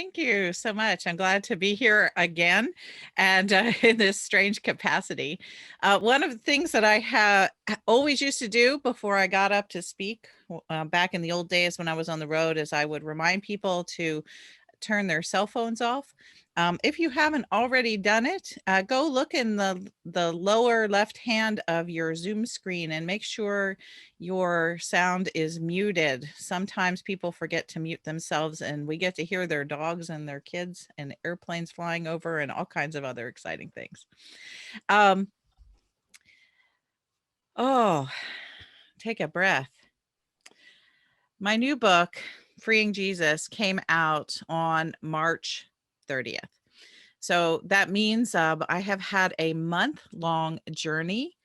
Thank you so much. I'm glad to be here again and in this strange capacity. One of the things that I have always used to do before I got up to speak back in the old days when I was on the road is I would remind people to turn their cell phones off. If you haven't already done it, go look in the lower left hand of your Zoom screen and make sure your sound is muted. Sometimes people forget to mute themselves, and we get to hear their dogs and their kids and airplanes flying over and all kinds of other exciting things. Um, oh, take a breath. My new book, Freeing Jesus, came out on March 30th. So that means I have had a month-long journey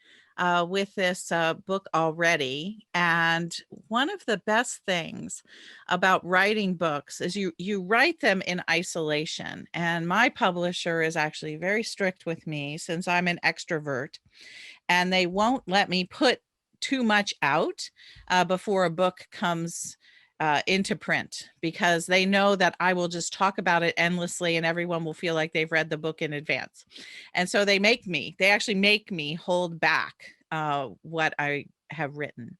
with this book already. And one of the best things about writing books is you write them in isolation. And my publisher is actually very strict with me since I'm an extrovert, and they won't let me put too much out before a book comes into print, because they know that I will just talk about it endlessly and everyone will feel like they've read the book in advance. And so they actually make me hold back what I have written.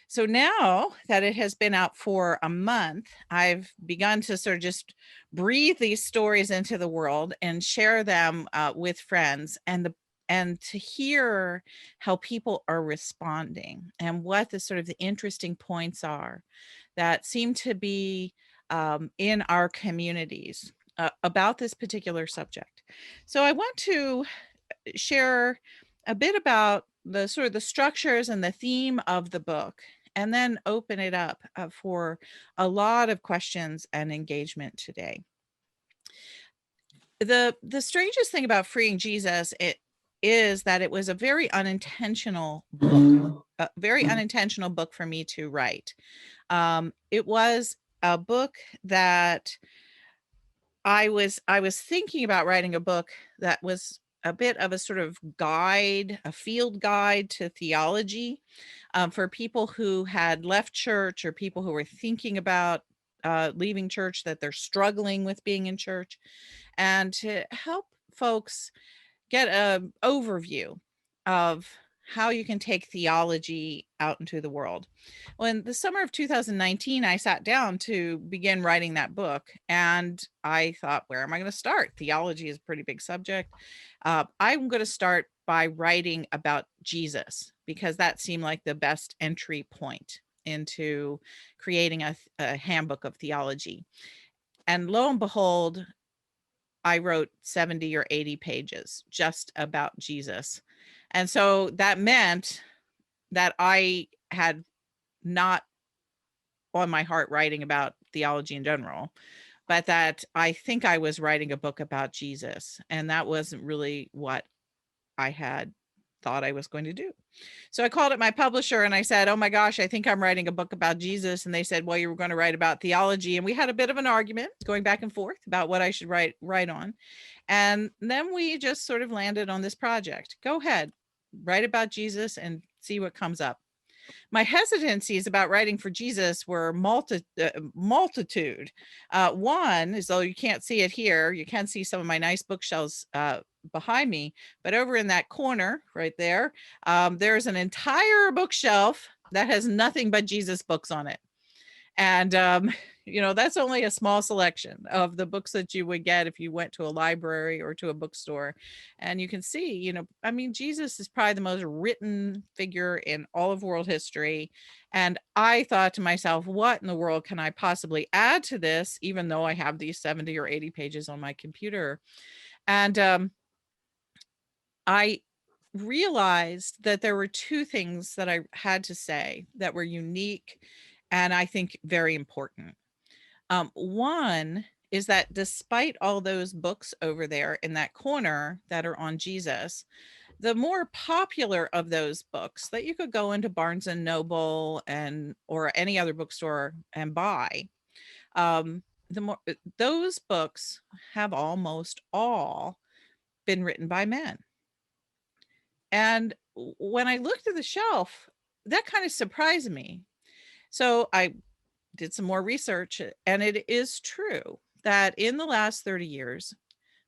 So now that it has been out for a month, I've begun to sort of just breathe these stories into the world and share them with friends, and to hear how people are responding and what the sort of the interesting points are that seem to be in our communities about this particular subject. So I want to share a bit about the sort of the structures and the theme of the book, and then open it up for a lot of questions and engagement today. The strangest thing about Freeing Jesus is that it was a very unintentional book, a very unintentional book for me to write. It was a book that I was thinking about writing a book that was a bit of a sort of guide, a field guide to theology, for people who had left church or people who were thinking about leaving church, that they're struggling with being in church, and to help folks get an overview of how you can take theology out into the world. Well, in the summer of 2019, I sat down to begin writing that book, and I thought, where am I going to start? Theology is a pretty big subject. I'm going to start by writing about Jesus, because that seemed like the best entry point into creating a handbook of theology. And lo and behold, I wrote 70 or 80 pages just about Jesus. And so that meant that I had not on my heart writing about theology in general, but that I think I was writing a book about Jesus. And that wasn't really what I had thought I was going to do. So I called up my publisher and I said, oh my gosh, I think I'm writing a book about Jesus. And they said, well, you were going to write about theology. And we had a bit of an argument going back and forth about what I should write on. And then we just sort of landed on this project. Go ahead, write about Jesus and see what comes up. My hesitancies about writing for Jesus were multitude. One is, though you can't see it here, you can see some of my nice bookshelves behind me, but over in that corner right there, there's an entire bookshelf that has nothing but Jesus books on it. And, that's only a small selection of the books that you would get if you went to a library or to a bookstore. And you can see, Jesus is probably the most written figure in all of world history. And I thought to myself, what in the world can I possibly add to this, even though I have these 70 or 80 pages on my computer? And I realized that there were two things that I had to say that were unique and I think very important. One is that despite all those books over there in that corner that are on Jesus, the more popular of those books that you could go into Barnes and Noble or any other bookstore and buy, those books have almost all been written by men. And when I looked at the shelf, that kind of surprised me. So I did some more research, and it is true that in the last 30 years,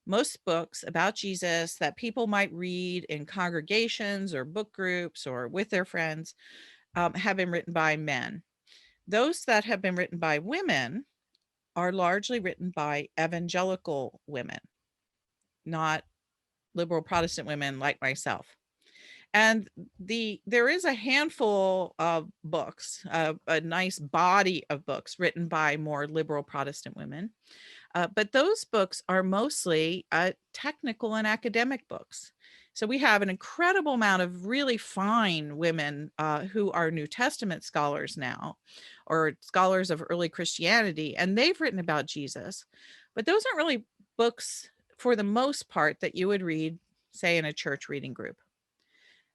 most books about Jesus that people might read in congregations or book groups or with their friends have been written by men. Those that have been written by women are largely written by evangelical women, not liberal Protestant women like myself. And there is a handful of books, a nice body of books written by more liberal Protestant women. But those books are mostly technical and academic books. So we have an incredible amount of really fine women who are New Testament scholars now, or scholars of early Christianity, and they've written about Jesus. But those aren't really books, for the most part, that you would read, say, in a church reading group.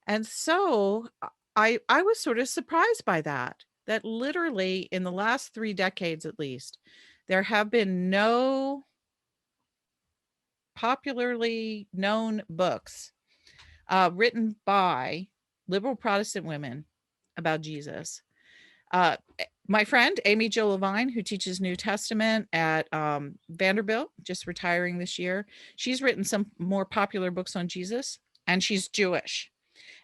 And so I was sort of surprised by that literally in the last 3 decades at least, there have been no popularly known books written by liberal Protestant women about Jesus. My friend Amy Jill Levine, who teaches New Testament at Vanderbilt, just retiring this year, she's written some more popular books on Jesus, and she's Jewish.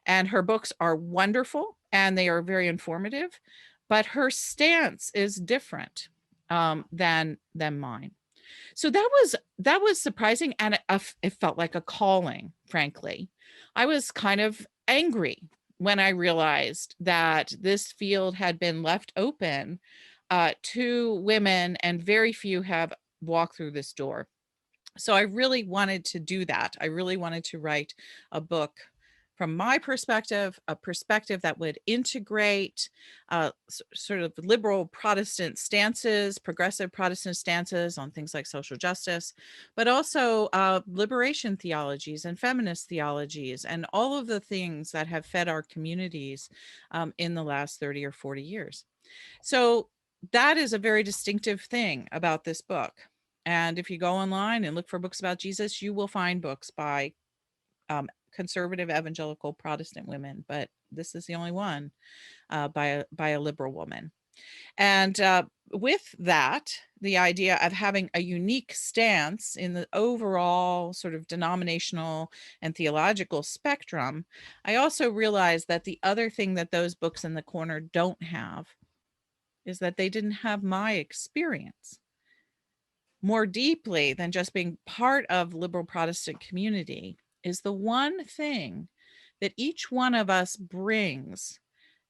And her books are wonderful and they are very informative, but her stance is different than mine. So that was surprising, and it felt like a calling, frankly. I was kind of angry when I realized that this field had been left open to women, and very few have walked through this door. So I really wanted to do that. I really wanted to write a book from my perspective, a perspective that would integrate sort of liberal Protestant stances, progressive Protestant stances on things like social justice, but also liberation theologies and feminist theologies and all of the things that have fed our communities in the last 30 or 40 years. So that is a very distinctive thing about this book. And if you go online and look for books about Jesus, you will find books by conservative evangelical Protestant women, but this is the only one by a liberal woman. And with that, the idea of having a unique stance in the overall sort of denominational and theological spectrum, I also realized that the other thing that those books in the corner don't have is that they didn't have my experience more deeply than just being part of liberal Protestant community. Is the one thing that each one of us brings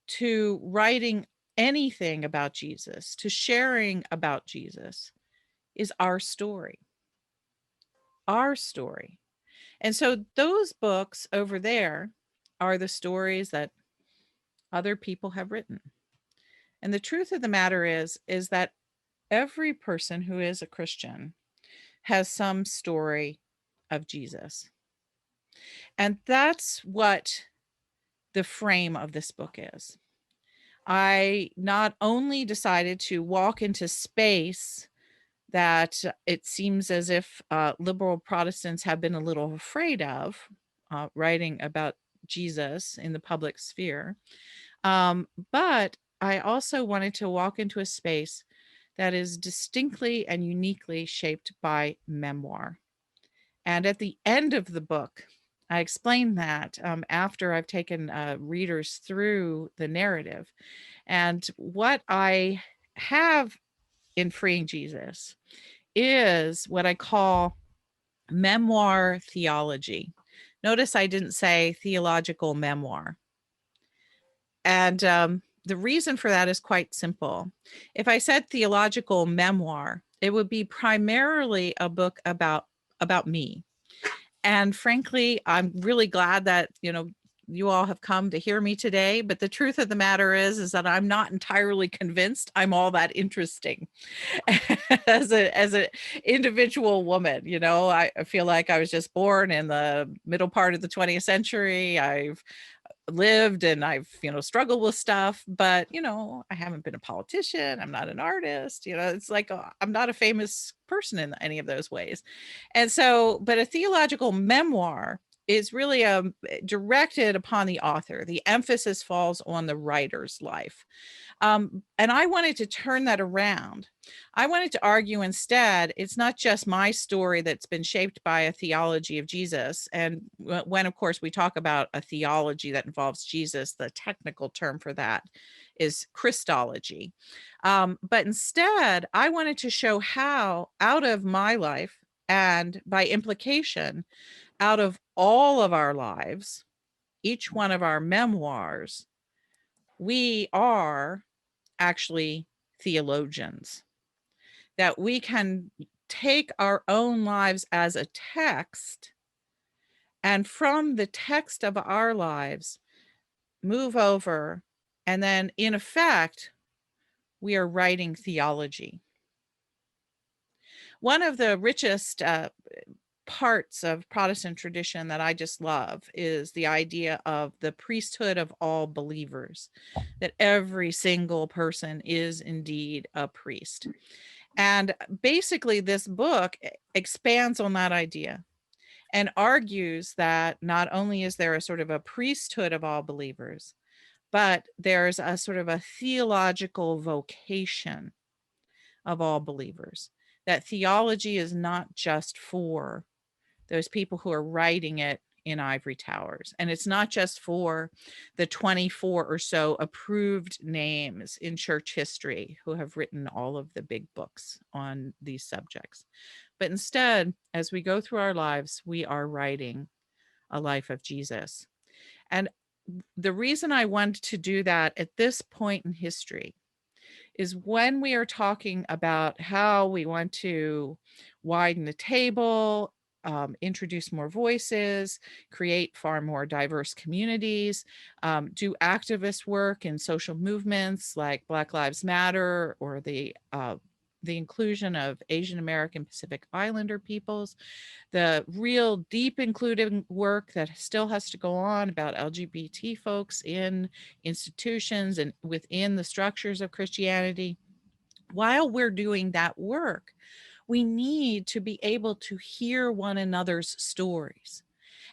to writing anything about Jesus, to sharing about Jesus, is our story. Our story. And so those books over there are the stories that other people have written. And the truth of the matter is that every person who is a Christian has some story of Jesus. And that's what the frame of this book is. I not only decided to walk into space that it seems as if liberal Protestants have been a little afraid of, writing about Jesus in the public sphere, but I also wanted to walk into a space that is distinctly and uniquely shaped by memoir. And at the end of the book, I explain that after I've taken readers through the narrative. And what I have in Freeing Jesus is what I call memoir theology. Notice I didn't say theological memoir. And the reason for that is quite simple. If I said theological memoir, it would be primarily a book about me. And frankly, I'm really glad that, you all have come to hear me today. But the truth of the matter is that I'm not entirely convinced I'm all that interesting as an individual woman. I feel like I was just born in the middle part of the 20th century. I've lived and I've, struggled with stuff, but, I haven't been a politician. I'm not an artist. It's like I'm not a famous person in any of those ways. And so, but a theological memoir is really directed upon the author. The emphasis falls on the writer's life. And I wanted to turn that around. I wanted to argue instead, it's not just my story that's been shaped by a theology of Jesus. And when, of course, we talk about a theology that involves Jesus, the technical term for that is Christology. But instead, I wanted to show how, out of my life, and by implication, out of all of our lives, each one of our memoirs, we are actually theologians, that we can take our own lives as a text, and from the text of our lives, move over, and then in effect, we are writing theology. One of the richest parts of Protestant tradition that I just love is the idea of the priesthood of all believers, that every single person is indeed a priest. And basically, this book expands on that idea and argues that not only is there a sort of a priesthood of all believers, but there's a sort of a theological vocation of all believers, that theology is not just for those people who are writing it in ivory towers. And it's not just for the 24 or so approved names in church history who have written all of the big books on these subjects. But instead, as we go through our lives, we are writing a life of Jesus. And the reason I wanted to do that at this point in history is when we are talking about how we want to widen the table, introduce more voices, create far more diverse communities, do activist work in social movements like Black Lives Matter, or the inclusion of Asian American Pacific Islander peoples, the real deep including work that still has to go on about LGBT folks in institutions and within the structures of Christianity. While we're doing that work, we need to be able to hear one another's stories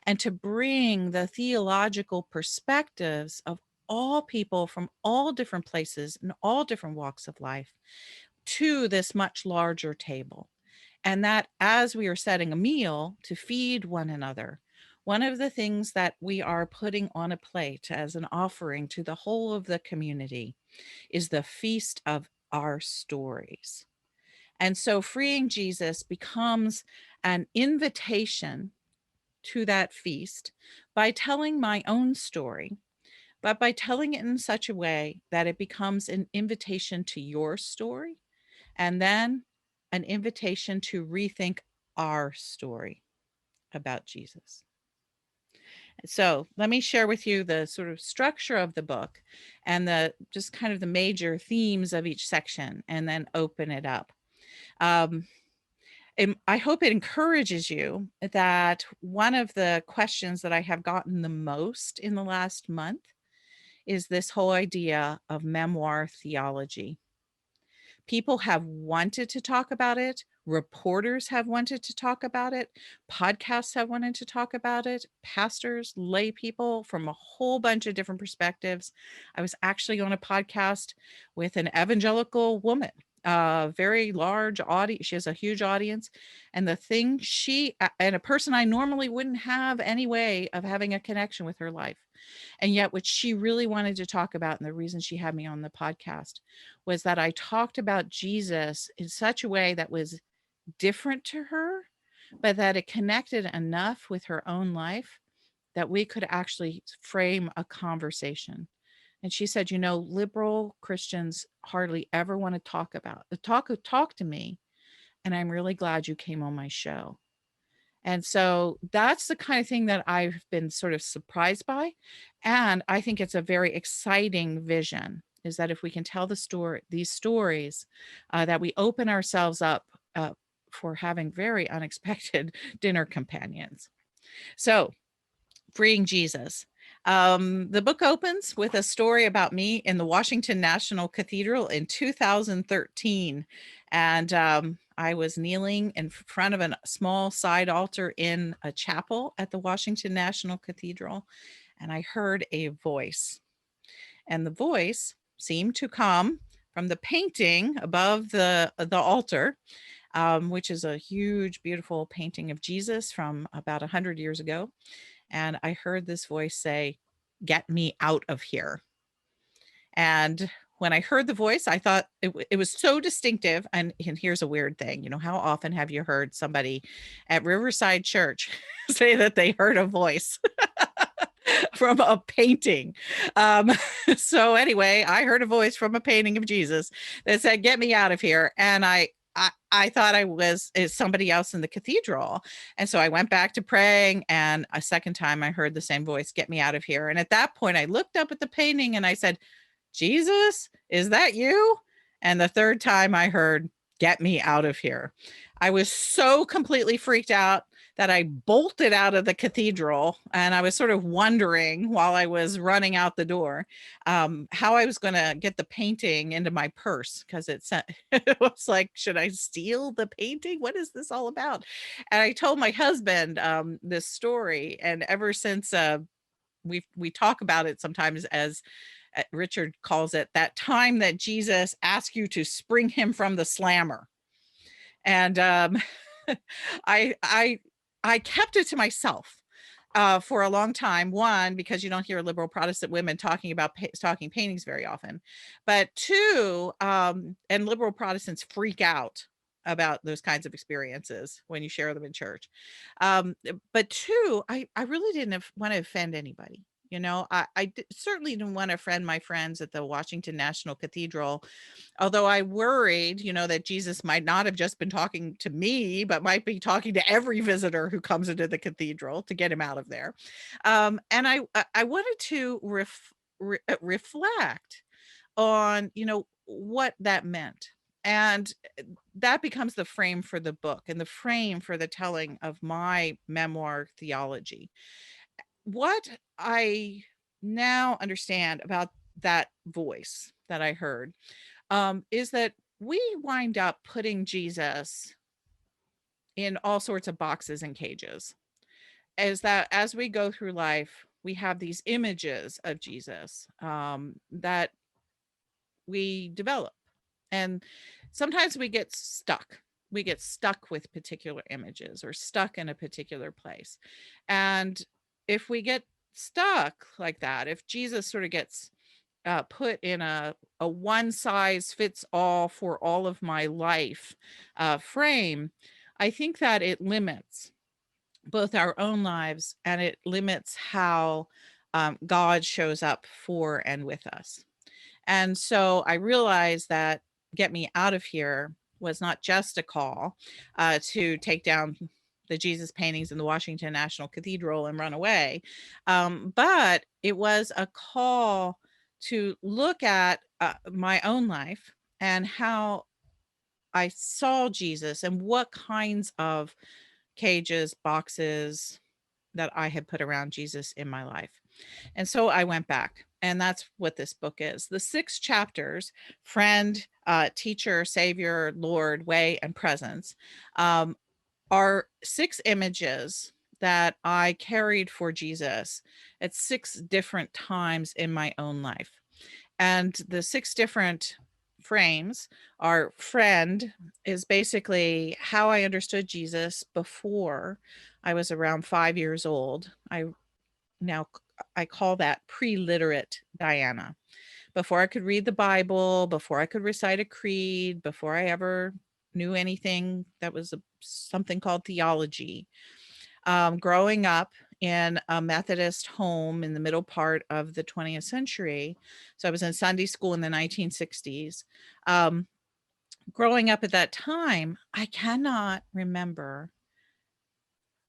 and to bring the theological perspectives of all people from all different places and all different walks of life to this much larger table. And that as we are setting a meal to feed one another, one of the things that we are putting on a plate as an offering to the whole of the community is the feast of our stories. And so freeing Jesus becomes an invitation to that feast by telling my own story, but by telling it in such a way that it becomes an invitation to your story, and then an invitation to rethink our story about Jesus. So let me share with you the sort of structure of the book and the just kind of the major themes of each section, and then open it up. And I hope it encourages you that one of the questions that I have gotten the most in the last month is this whole idea of memoir theology. People have wanted to talk about it. Reporters have wanted to talk about it. Podcasts have wanted to talk about it. Pastors, lay people from a whole bunch of different perspectives. I was actually on a podcast with an evangelical woman, a very large audience. She has a huge audience. And the thing and a person I normally wouldn't have any way of having a connection with her life. And yet what she really wanted to talk about, and the reason she had me on the podcast, was that I talked about Jesus in such a way that was different to her, but that it connected enough with her own life that we could actually frame a conversation. And she said, liberal Christians hardly ever want to talk to me. And I'm really glad you came on my show. And so that's the kind of thing that I've been sort of surprised by. And I think it's a very exciting vision, is that if we can tell these stories, that we open ourselves up for having very unexpected dinner companions. So freeing Jesus. The book opens with a story about me in the Washington National Cathedral in 2013. And I was kneeling in front of a small side altar in a chapel at the Washington National Cathedral. And I heard a voice. And the voice seemed to come from the painting above the altar, which is a huge, beautiful painting of Jesus from about 100 years ago. And I heard this voice say, "Get me out of here." And when I heard the voice, I thought it was so distinctive. And here's a weird thing. How often have you heard somebody at Riverside Church say that they heard a voice from a painting? Um, so anyway, I heard a voice from a painting of Jesus that said, "Get me out of here." And I thought I was somebody else in the cathedral. And so I went back to praying. And a second time I heard the same voice, "Get me out of here." And at that point, I looked up at the painting and I said, "Jesus, is that you?" And the third time I heard, "Get me out of here." I was so completely freaked out that I bolted out of the cathedral. And I was sort of wondering while I was running out the door how I was going to get the painting into my purse, because it was like, should I steal the painting? What is this all about? And I told my husband this story. And ever since we talk about it sometimes as Richard calls it, that time that Jesus asked you to spring him from the slammer. And I I I kept it to myself for a long time. One, because you don't hear liberal Protestant women talking about talking paintings very often, but two, and liberal Protestants freak out about those kinds of experiences when you share them in church. But two, I really didn't want to offend anybody. Certainly didn't want to offend my friends at the Washington National Cathedral. Although I worried, that Jesus might not have just been talking to me, but might be talking to every visitor who comes into the cathedral to get him out of there. And I wanted to reflect on, what that meant. And that becomes the frame for the book and the frame for the telling of my memoir theology. What I now understand about that voice that I heard is that we wind up putting Jesus in all sorts of boxes and cages. As we go through life, we have these images of Jesus that we develop. And sometimes we get stuck. We get stuck with particular images or stuck in a particular place. And if we get stuck like that, if Jesus sort of gets put in a one size fits all for all of my life frame, I think that it limits both our own lives and it limits how God shows up for and with us. And so I realized that "Get me out of here" was not just a call to take down the Jesus paintings in the Washington National Cathedral and run away, but it was a call to look at my own life and how I saw Jesus and what kinds of cages, boxes that I had put around Jesus in my life. And so I went back, and that's what this book is. The 6 chapters, friend, teacher, savior, Lord, way, and presence, um, are 6 images that I carried for Jesus at 6 different times in my own life. And the 6 different frames are: friend is basically how I understood Jesus before I was around 5 years old. Now I call that pre-literate Diana. Before I could read the Bible, before I could recite a creed, before I ever knew anything that was something called theology. Growing up in a Methodist home in the middle part of the 20th century, so I was in Sunday school in the 1960s. Um, Growing up at that time, I cannot remember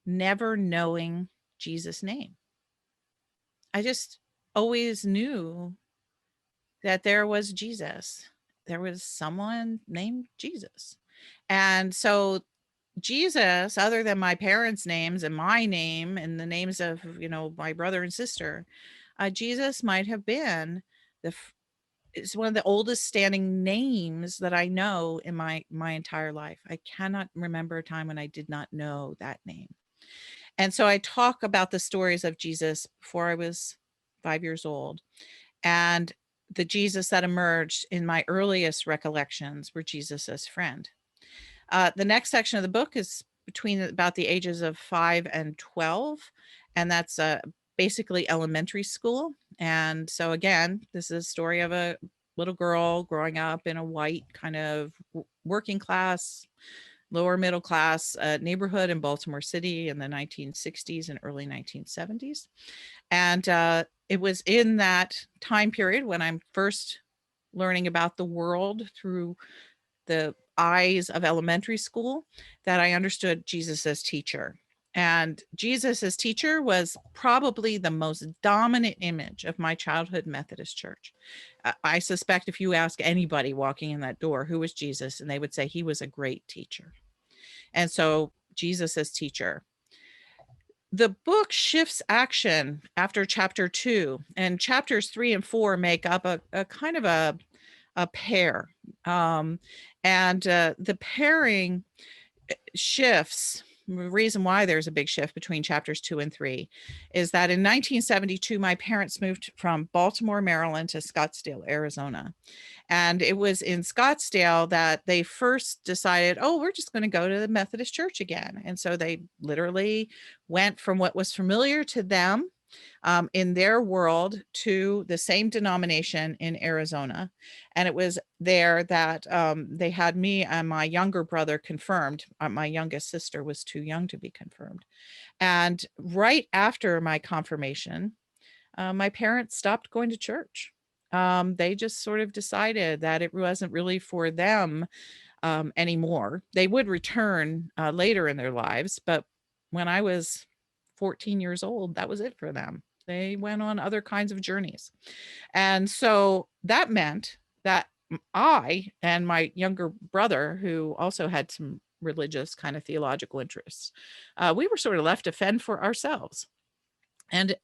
never knowing Jesus' name. I just always knew that there was Jesus. There was someone named Jesus. And so Jesus, other than my parents' names and my name and the names of, my brother and sister, Jesus might have been it's one of the oldest standing names that I know in my entire life. I cannot remember a time when I did not know that name. And so I talk about the stories of Jesus before I was 5 years old. And the Jesus that emerged in my earliest recollections were Jesus's friend. The next section of the book is between about the ages of 5 and 12, and that's basically elementary school. And so, again, this is a story of a little girl growing up in a white kind of working class, lower middle class neighborhood in Baltimore City in the 1960s and early 1970s. And it was in that time period when I'm first learning about the world through the eyes of elementary school that I understood Jesus as teacher. And Jesus as teacher was probably the most dominant image of my childhood Methodist church. I suspect if you ask anybody walking in that door who was Jesus, and they would say he was a great teacher. And so Jesus as teacher. The book shifts action after chapter 2, and chapters 3 and 4 make up a kind of a pair. And the pairing shifts. The reason why there's a big shift between chapters 2 and 3 is that in 1972, my parents moved from Baltimore, Maryland to Scottsdale, Arizona. And it was in Scottsdale that they first decided, oh, we're just going to go to the Methodist church again. And so they literally went from what was familiar to them in their world to the same denomination in Arizona. And it was there that they had me and my younger brother confirmed. My youngest sister was too young to be confirmed. And right after my confirmation, my parents stopped going to church. They just sort of decided that it wasn't really for them anymore. They would return later in their lives, but when I was 14 years old, that was it for them. They went on other kinds of journeys. And so that meant that I and my younger brother, who also had some religious kind of theological interests, we were sort of left to fend for ourselves. And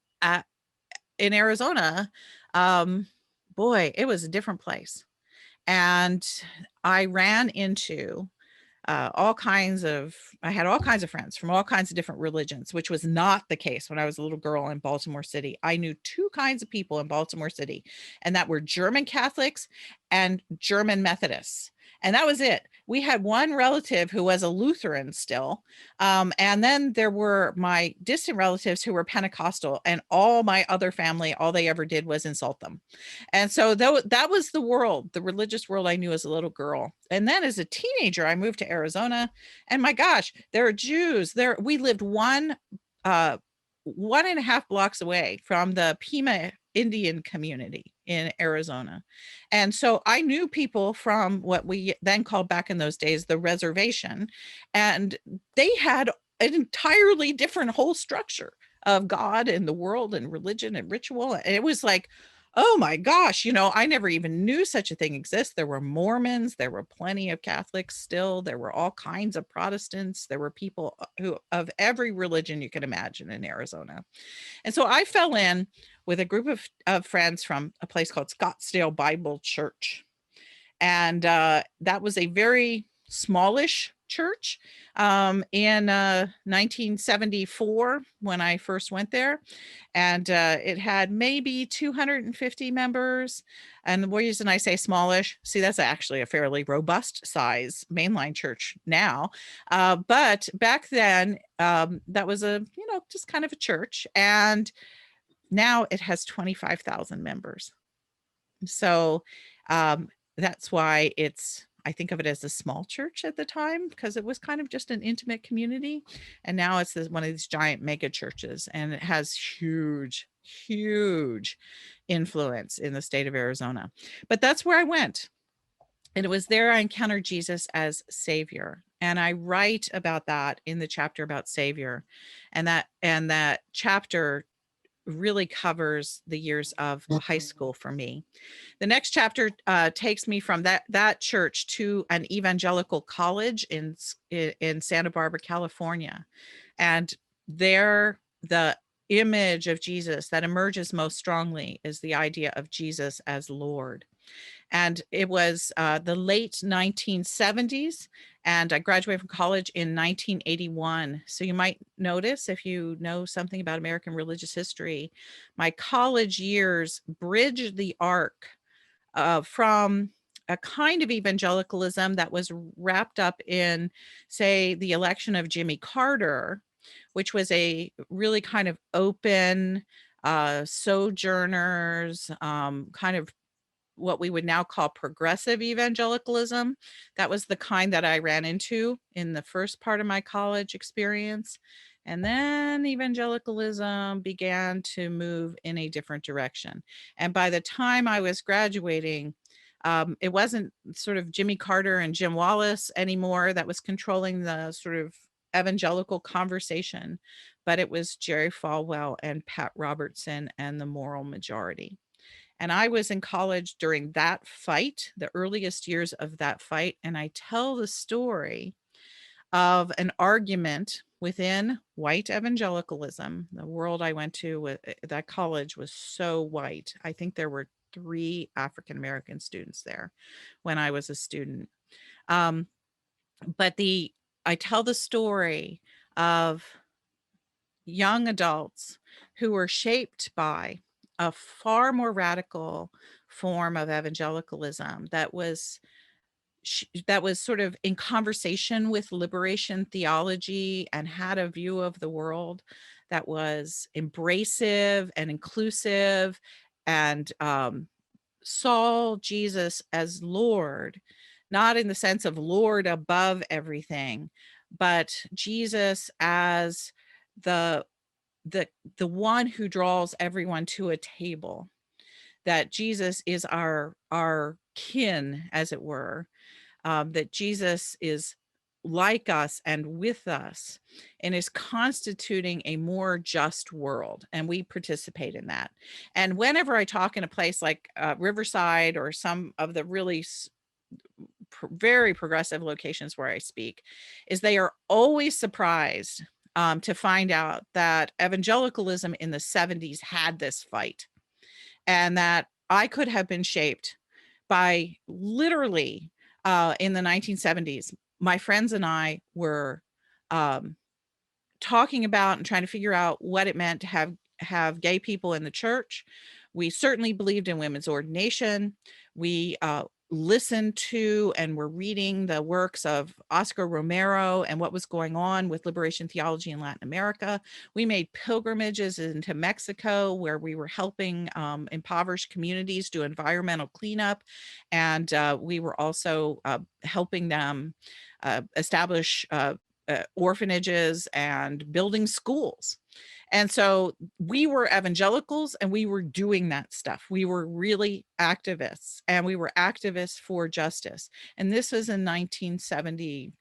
in Arizona, boy, it was a different place. And I ran into I had all kinds of friends from all kinds of different religions, which was not the case when I was a little girl in Baltimore City. I knew two kinds of people in Baltimore City, and that were German Catholics and German Methodists. And that was it. We had one relative who was a Lutheran still. And then there were my distant relatives who were Pentecostal, and all my other family, all they ever did was insult them. And so that was the world, the religious world I knew as a little girl. And then as a teenager, I moved to Arizona, and my gosh, there are Jews there. We lived 1.5 blocks away from the Pima Indian community in Arizona. And so I knew people from what we then called back in those days the reservation, and they had an entirely different whole structure of God and the world and religion and ritual. And it was like, oh my gosh, I never even knew such a thing exists. There were Mormons, there were plenty of Catholics still, there were all kinds of Protestants, there were people who of every religion you can imagine in Arizona. And so I fell in with a group of friends from a place called Scottsdale Bible Church. And that was a very smallish church in 1974 when I first went there. And it had maybe 250 members. And the reason I say smallish, see, that's actually a fairly robust size mainline church now. But back then, that was just kind of a church. And now it has 25,000 members. So that's why I think of it as a small church at the time, because it was kind of just an intimate community. And now it's one of these giant mega churches, and it has huge, huge influence in the state of Arizona. But that's where I went. And it was there I encountered Jesus as Savior. And I write about that in the chapter about Savior. And that chapter really covers the years of high school for me. The next chapter takes me from that church to an evangelical college in Santa Barbara, California. And there, the image of Jesus that emerges most strongly is the idea of Jesus as Lord. And it was the late 1970s, and I graduated from college in 1981. So you might notice, if you know something about American religious history, my college years bridged the arc from a kind of evangelicalism that was wrapped up in, say, the election of Jimmy Carter, which was a really kind of open, sojourners, kind of what we would now call progressive evangelicalism. That was the kind that I ran into in the first part of my college experience. And then evangelicalism began to move in a different direction. And by the time I was graduating, it wasn't sort of Jimmy Carter and Jim Wallace anymore that was controlling the sort of evangelical conversation, but it was Jerry Falwell and Pat Robertson and the moral majority. And I was in college during that fight, the earliest years of that fight. And I tell the story of an argument within white evangelicalism. The world I went to, that college was so white. I think there were 3 African American students there when I was a student. Um, but I tell the story of young adults who were shaped by a far more radical form of evangelicalism that was sort of in conversation with liberation theology and had a view of the world that was embracive and inclusive, and saw Jesus as Lord, not in the sense of Lord above everything, but Jesus as the the one who draws everyone to a table, that Jesus is our kin, as it were, that Jesus is like us and with us and is constituting a more just world, and we participate in that. And whenever I talk in a place like Riverside or some of the really very progressive locations where I speak, is they are always surprised to find out that evangelicalism in the 70s had this fight, and that I could have been shaped by literally in the 1970s. My friends and I were um, talking about and trying to figure out what it meant to have gay people in the church. We certainly believed in women's ordination. We listened to and were reading the works of Oscar Romero and what was going on with liberation theology in Latin America. We made pilgrimages into Mexico, where we were helping impoverished communities do environmental cleanup. And we were also helping them establish orphanages and building schools. And so we were evangelicals and we were doing that stuff. We were really activists, and we were activists for justice. And this was in 1970,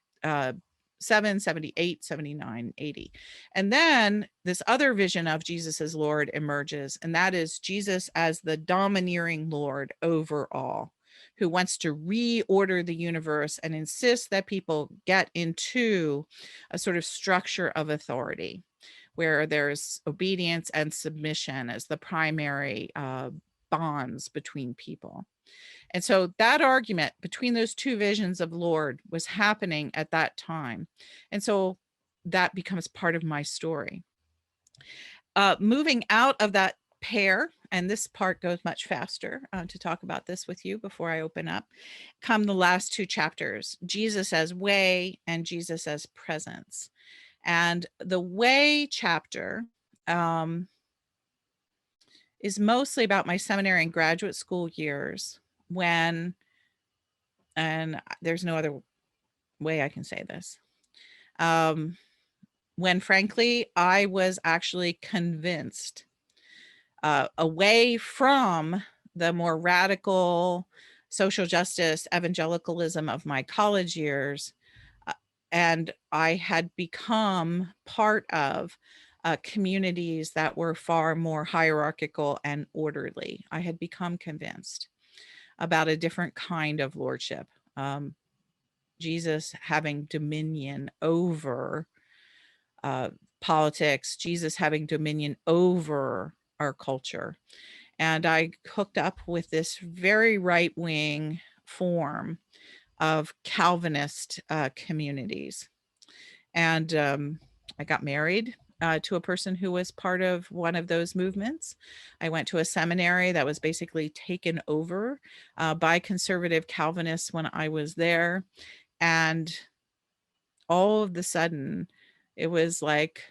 78, 79, 80. And then this other vision of Jesus as Lord emerges, and that is Jesus as the domineering Lord over all, who wants to reorder the universe and insist that people get into a sort of structure of authority where there's obedience and submission as the primary bonds between people. And so that argument between those two visions of Lord was happening at that time. And so that becomes part of my story. Moving out of that pair, and this part goes much faster to talk about this with you before I open up, come the last 2 chapters, Jesus as way and Jesus as presence. And the way chapter is mostly about my seminary and graduate school years when, and there's no other way I can say this, when frankly, I was actually convinced away from the more radical social justice evangelicalism of my college years. And I had become part of communities that were far more hierarchical and orderly. I had become convinced about a different kind of lordship. Jesus having dominion over politics, Jesus having dominion over our culture. And I hooked up with this very right-wing form of Calvinist communities. And I got married to a person who was part of one of those movements. I went to a seminary that was basically taken over by conservative Calvinists when I was there. And all of the sudden, it was like,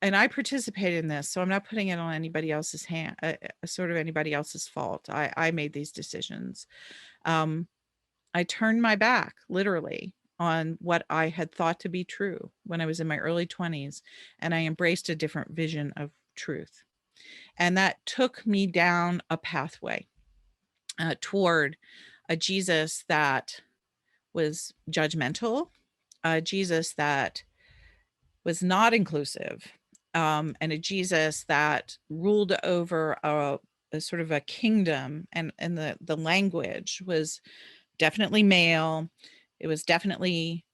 and I participated in this, so I'm not putting it on anybody else's hand, sort of anybody else's fault. I made these decisions. I turned my back, literally, on what I had thought to be true when I was in my early 20s, and I embraced a different vision of truth. And that took me down a pathway toward a Jesus that was judgmental, a Jesus that was not inclusive, and a Jesus that ruled over a sort of a kingdom, and the language was definitely male. It was definitely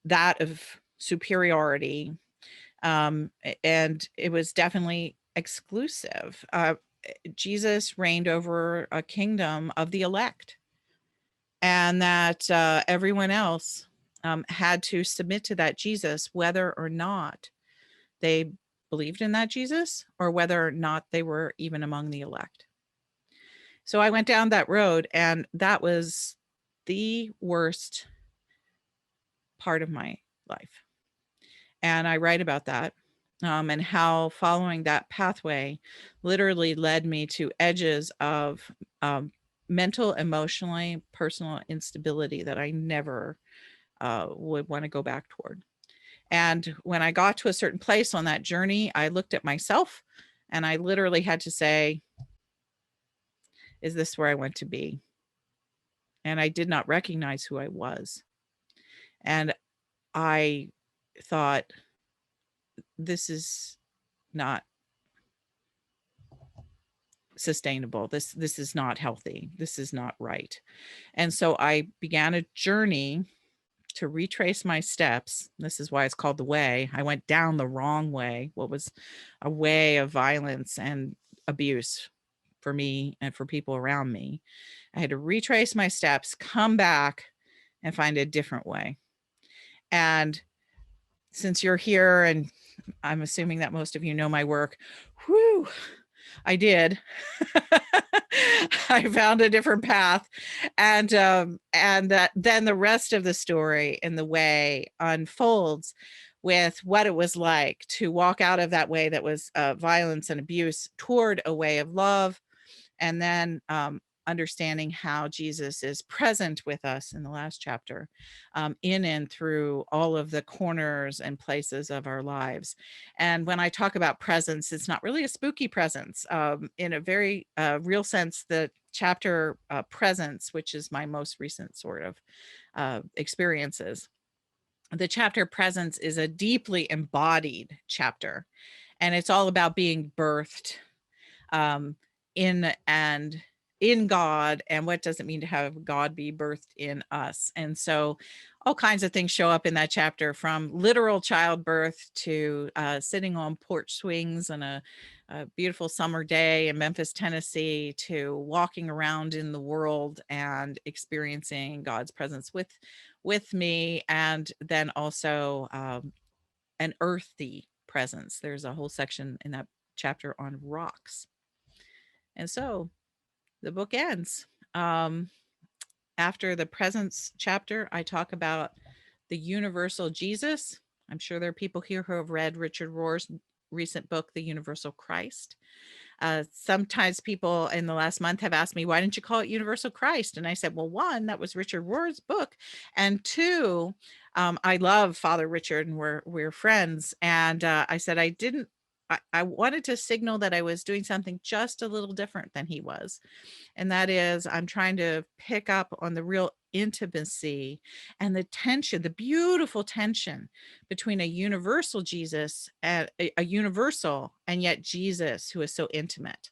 that of superiority, and it was definitely exclusive. Jesus reigned over a kingdom of the elect, and that everyone else had to submit to that Jesus, whether or not they believed in that Jesus or whether or not they were even among the elect. So I went down that road, and that was the worst part of my life. And I write about that, and how following that pathway literally led me to edges of mental, emotionally, personal instability that I never would want to go back toward. And when I got to a certain place on that journey, I looked at myself and I literally had to say, is this where I want to be? And I did not recognize who I was. And I thought, this is not sustainable. This is not healthy. This is not right. And so I began a journey to retrace my steps. This is why it's called the way. I went down the wrong way, what was a way of violence and abuse for me and for people around me. I had to retrace my steps, come back, and find a different way. And since you're here, and I'm assuming that most of you know my work, whew, I did. I found a different path, and that then the rest of the story in the way unfolds with what it was like to walk out of that way that was violence and abuse toward a way of love, and then understanding how Jesus is present with us in the last chapter, in and through all of the corners and places of our lives. And when I talk about presence, it's not really a spooky presence. In a very real sense, the chapter presence, which is my most recent sort of experiences, the chapter presence is a deeply embodied chapter, and it's all about being birthed in God, and what does it mean to have God be birthed in us. And so all kinds of things show up in that chapter, from literal childbirth to sitting on porch swings on a beautiful summer day in Memphis, Tennessee, to walking around in the world and experiencing God's presence with me, and then also an earthy presence. There's a whole section in that chapter on rocks. And so the book ends. After the presence chapter, I talk about the universal Jesus. I'm sure there are people here who have read Richard Rohr's recent book, The Universal Christ. Sometimes people in the last month have asked me, why didn't you call it Universal Christ? And I said, well, one, that was Richard Rohr's book. And two, I love Father Richard, and we're friends. And I said, I wanted to signal that I was doing something just a little different than he was. And that is, I'm trying to pick up on the real intimacy and the tension, the beautiful tension between a universal Jesus and a universal, and yet Jesus who is so intimate.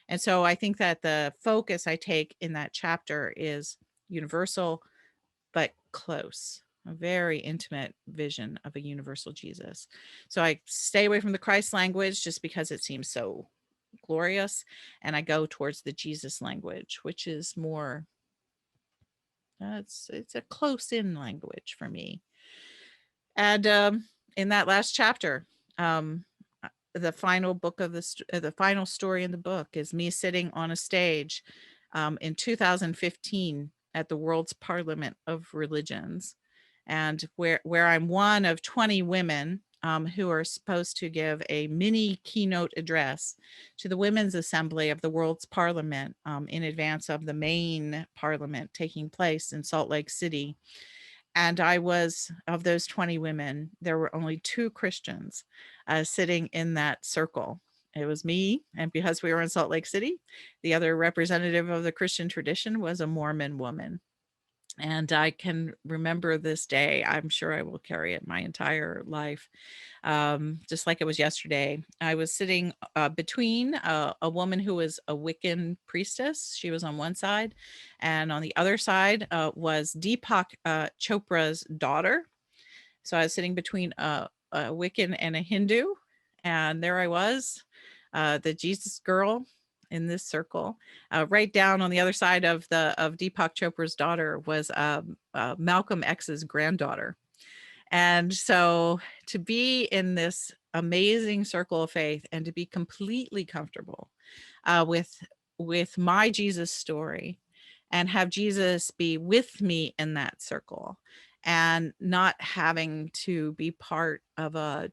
And so I think that the focus I take in that chapter is universal, but close, a very intimate vision of a universal Jesus. So I stay away from the Christ language just because it seems so glorious, and I go towards the Jesus language, which is more it's a close in language for me. And in that last chapter, um, the final book of the final story in the book is me sitting on a stage in 2015 at the World's Parliament of Religions, and where I'm one of 20 women who are supposed to give a mini keynote address to the Women's Assembly of the World's Parliament in advance of the main parliament taking place in Salt Lake City. And I was, of those 20 women, there were only 2 Christians sitting in that circle. It was me, and because we were in Salt Lake City, the other representative of the Christian tradition was a Mormon woman. And I can remember this day. I'm sure I will carry it my entire life, just like it was yesterday. I was sitting between a woman who was a Wiccan priestess. She was on one side, and on the other side was Deepak Chopra's daughter. So I was sitting between a Wiccan and a Hindu, and there I was, the Jesus girl in this circle. Right down on the other side of Deepak Chopra's daughter was Malcolm X's granddaughter. And so to be in this amazing circle of faith and to be completely comfortable with my Jesus story and have Jesus be with me in that circle and not having to be part of a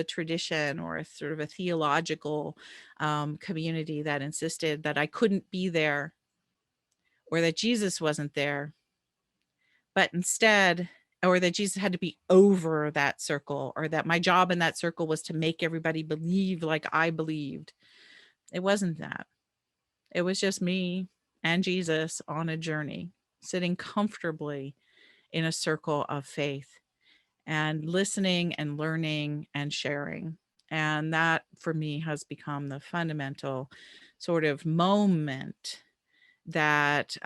tradition or a sort of a theological community that insisted that I couldn't be there or that Jesus wasn't there, but instead, or that Jesus had to be over that circle, or that my job in that circle was to make everybody believe like I believed. It wasn't that. It was just me and Jesus on a journey, sitting comfortably in a circle of faith and listening and learning and sharing. And that for me has become the fundamental sort of moment that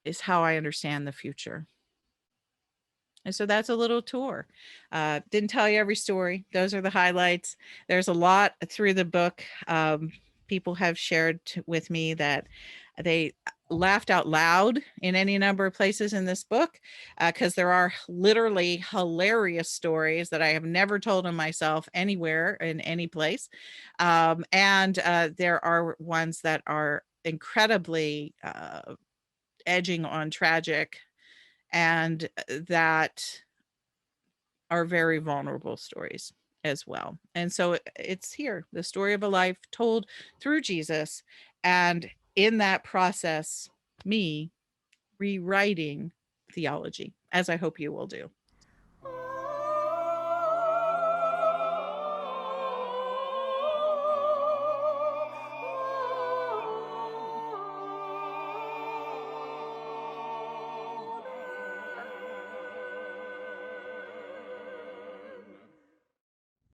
is how I understand the future. And so that's a little tour. Didn't tell you every story. Those are the highlights. There's a lot through the book. People have shared with me that they laughed out loud in any number of places in this book because there are literally hilarious stories that I have never told on myself anywhere in any place. And there are ones that are incredibly edging on tragic and that are very vulnerable stories as well. And so it's here, the story of a life told through Jesus. And in that process, me rewriting theology, as I hope you will do.